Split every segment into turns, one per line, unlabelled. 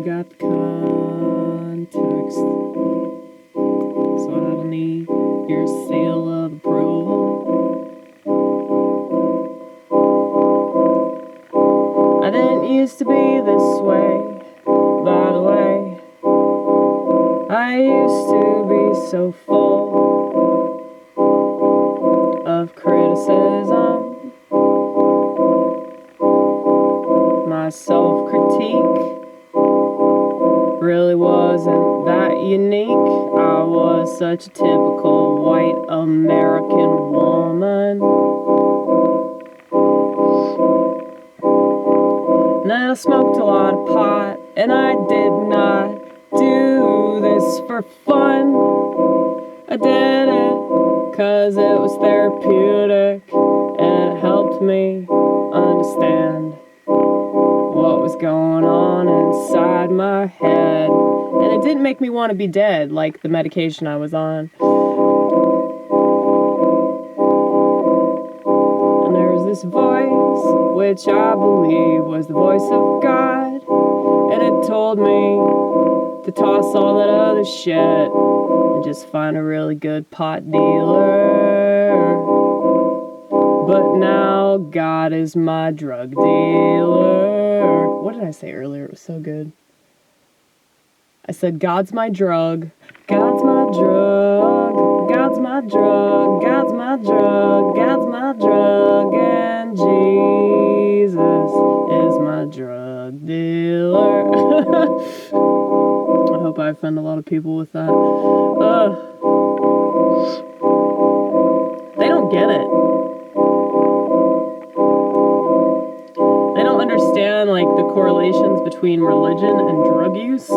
got the context, so I don't need your seal of approval. I didn't used to be this way, by the way. I used to be so full of criticism. My self-critique really wasn't that unique. I was such a typical white American woman. And then I smoked a lot of pot, and I did not do this for fun. I did it 'cause it was therapeutic, and it helped me understand what was going on inside my head. And it didn't make me want to be dead like the medication I was on. And there was this voice, which I believe was the voice of God, and it told me to toss all that other shit and just find a really good pot dealer. But now God is my drug dealer. What did I say earlier? It was so good. I said, God's my drug. God's my drug. God's my drug. God's my drug. God's my drug. And Jesus is my drug dealer. I hope I offend a lot of people with that. They don't get it. They don't understand, like, the correlations between religion and drug use.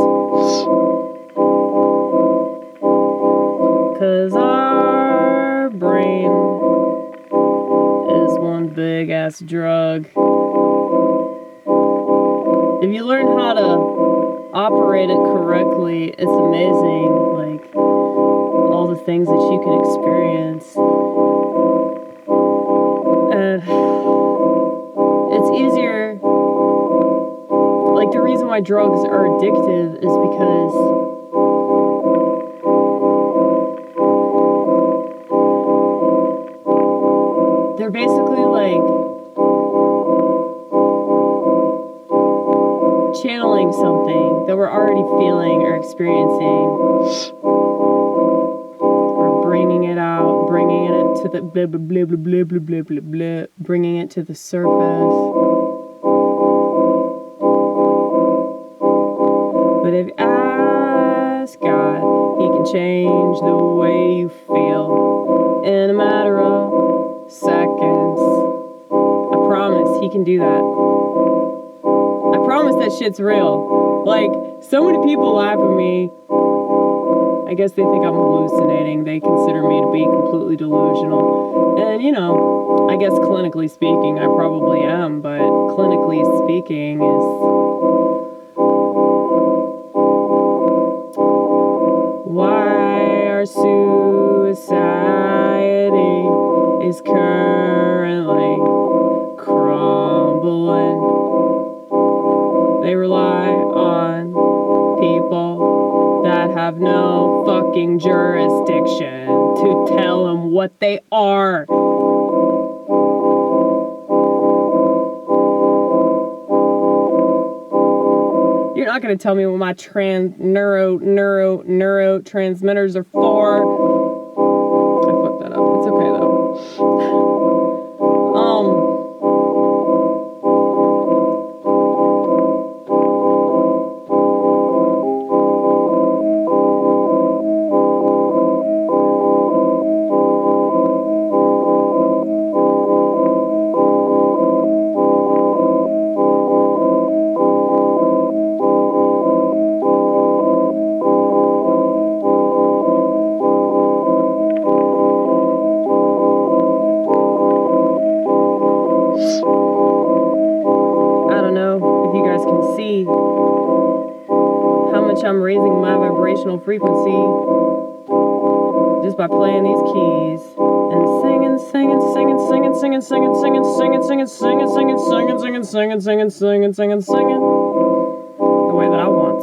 'Cause our brain is one big ass drug. If you learn how to operate it correctly, it's amazing, like, all the things that you can experience. And it's easier, like, the reason why drugs are addictive is because they're basically like channeling something that we're already feeling or experiencing, or bringing it out, bringing it to the blah blah blah blah blah blah blah blah blah, bringing it to the surface. But if you ask God, He can change the way you feel in a matter of seconds. I promise He can do that. I promise that shit's real. Like, so many people laugh at me. I guess they think I'm hallucinating. They consider me to be completely delusional. And, you know, I guess clinically speaking, I probably am, but clinically speaking is... why our society is currently crumbling. They rely on people that have no fucking jurisdiction to tell them what they are. You're not going to tell me what my neurotransmitters are for. I fucked that up. It's okay though. I'm raising my vibrational frequency just by playing these keys and singing, singing, singing, singing, singing, singing, singing, singing, singing, singing, singing, singing, singing, singing, singing, singing, singing, singing, the way that I want